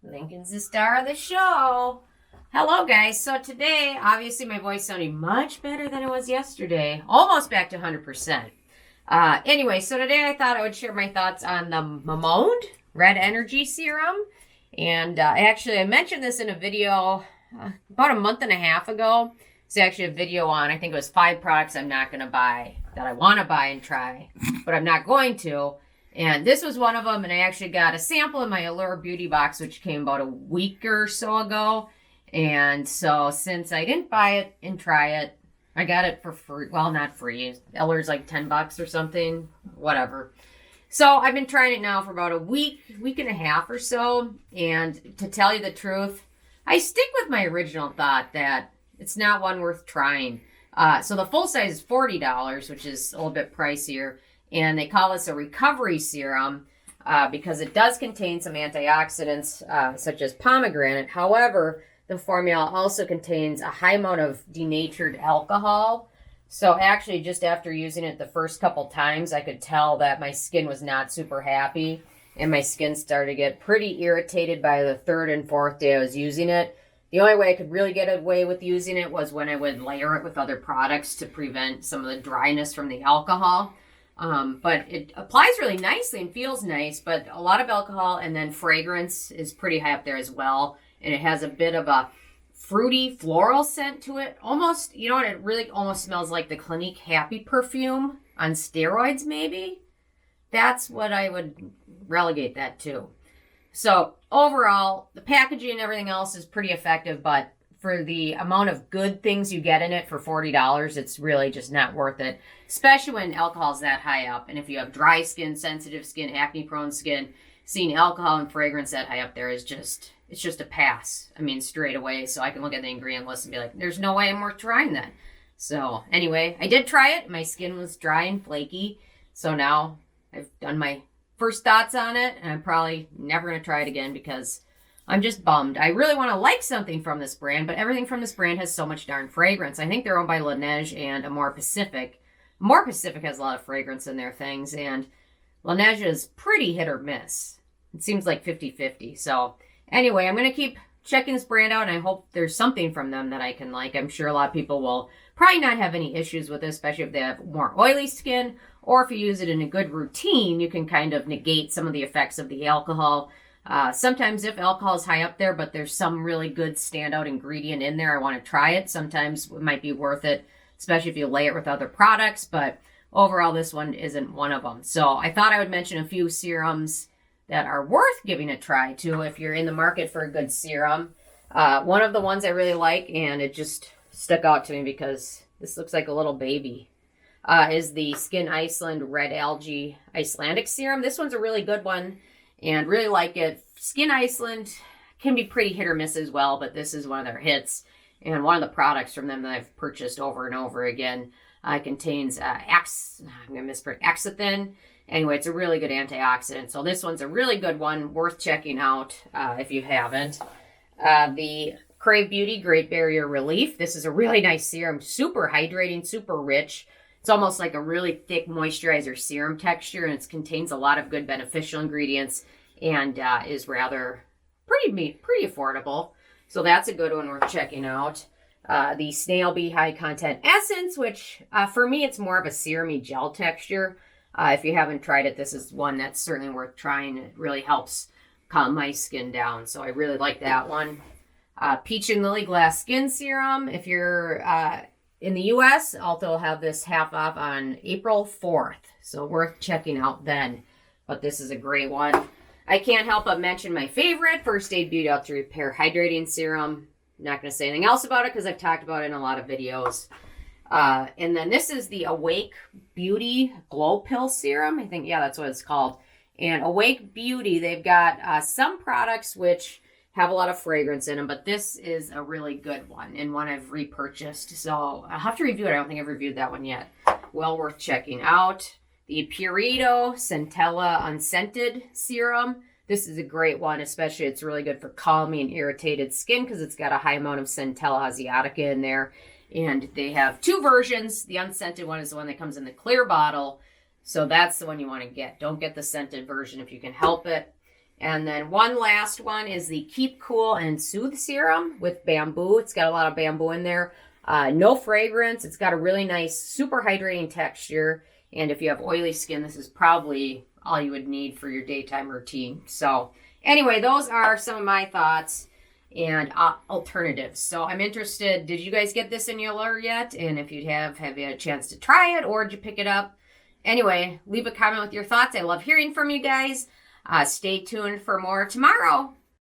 Lincoln's the star of the show. Hello, guys. So today, obviously, my voice sounding much better than it was yesterday. Almost back to 100%. Anyway, so today I thought I would share my thoughts on the Mamonde Red Energy Serum. And actually, I mentioned this in a video about a month and a half ago. It's actually a video on, I think it was 5 products I'm not going to buy, that I want to buy and try, but I'm not going to. And this was one of them, and I actually got a sample in my Allure beauty box, which came about a week or so ago. And so since I didn't buy it and try it, I got it for free. Well, not free. Allure's like $10 or something, whatever. So I've been trying it now for about a week and a half or so. And to tell you the truth, I stick with my original thought that it's not one worth trying. So the full size is $40, which is a little bit pricier. And they call this a recovery serum because it does contain some antioxidants such as pomegranate. However, the formula also contains a high amount of denatured alcohol. So actually, just after using it the first couple times, I could tell that my skin was not super happy. And my skin started to get pretty irritated by the 3rd and 4th day I was using it. The only way I could really get away with using it was when I would layer it with other products to prevent some of the dryness from the alcohol. But it applies really nicely and feels nice, but a lot of alcohol, and then fragrance is pretty high up there as well. And it has a bit of a fruity floral scent to it. Almost, you know what, it really almost smells like the Clinique Happy perfume on steroids maybe. That's what I would relegate that to. So overall, the packaging and everything else is pretty effective, but for the amount of good things you get in it for $40, it's really just not worth it, especially when alcohol's that high up. And if you have dry skin, sensitive skin, acne-prone skin, seeing alcohol and fragrance that high up there is just, it's just a pass. I mean, straight away. So I can look at the ingredient list and be like, there's no way I'm worth trying that. So anyway, I did try it. My skin was dry and flaky. So now I've done my first thoughts on it, and I'm probably never going to try it again because I'm just bummed. I really want to like something from this brand, but everything from this brand has so much darn fragrance. I think they're owned by Laneige and Amore Pacific. Amore Pacific has a lot of fragrance in their things, and Laneige is pretty hit or miss. It seems like 50-50. So anyway, I'm going to keep checking this brand out, and I hope there's something from them that I can like. I'm sure a lot of people will probably not have any issues with this, especially if they have more oily skin, or if you use it in a good routine, you can kind of negate some of the effects of the alcohol. Sometimes if alcohol is high up there, but there's some really good standout ingredient in there, I want to try it. Sometimes it might be worth it, especially if you lay it with other products, but overall this one isn't one of them. So I thought I would mention a few serums that are worth giving a try to if you're in the market for a good serum. One of the ones I really like, and it just stuck out to me because this looks like a little baby, is the Skin Iceland Red Algae Icelandic Serum. This one's a really good one and really like it. Skin Iceland can be pretty hit or miss as well, but this is one of their hits. And one of the products from them that I've purchased over and over again contains Xanthan. Anyway, it's a really good antioxidant. So this one's a really good one, worth checking out if you haven't. The Crave Beauty Great Barrier Relief. This is a really nice serum, super hydrating, super rich. It's almost like a really thick moisturizer serum texture, and it contains a lot of good beneficial ingredients and is rather pretty affordable. So that's a good one worth checking out. The Snail Bee High Content Essence, which for me, it's more of a serumy gel texture. If you haven't tried it, this is one that's certainly worth trying. It really helps calm my skin down. So I really like that one. Peach and Lily Glass Skin Serum. If you're in the U.S., I'll have this half off on April 4th. So worth checking out then. But this is a great one. I can't help but mention my favorite, First Aid Beauty Ultra Repair Hydrating Serum. I'm not going to say anything else about it because I've talked about it in a lot of videos. And then this is the Awake Beauty Glow Pill Serum. I think, yeah, that's what it's called. And Awake Beauty, they've got some products which have a lot of fragrance in them, but this is a really good one and one I've repurchased. So I'll have to review it. I don't think I've reviewed that one yet. Well worth checking out. The Purito Centella Unscented Serum. This is a great one, especially it's really good for calming and irritated skin because it's got a high amount of Centella asiatica in there. And they have 2 versions. The unscented one is the one that comes in the clear bottle. So that's the one you want to get. Don't get the scented version if you can help it. And then one last one is the Keep Cool and Soothe Serum with bamboo. It's got a lot of bamboo in there. No fragrance. It's got a really nice, super hydrating texture. And if you have oily skin, this is probably all you would need for your daytime routine. So anyway, those are some of my thoughts and alternatives. So I'm interested, did you guys get this in your order yet? And if you have you had a chance to try it, or did you pick it up? Anyway, leave a comment with your thoughts. I love hearing from you guys. Stay tuned for more tomorrow.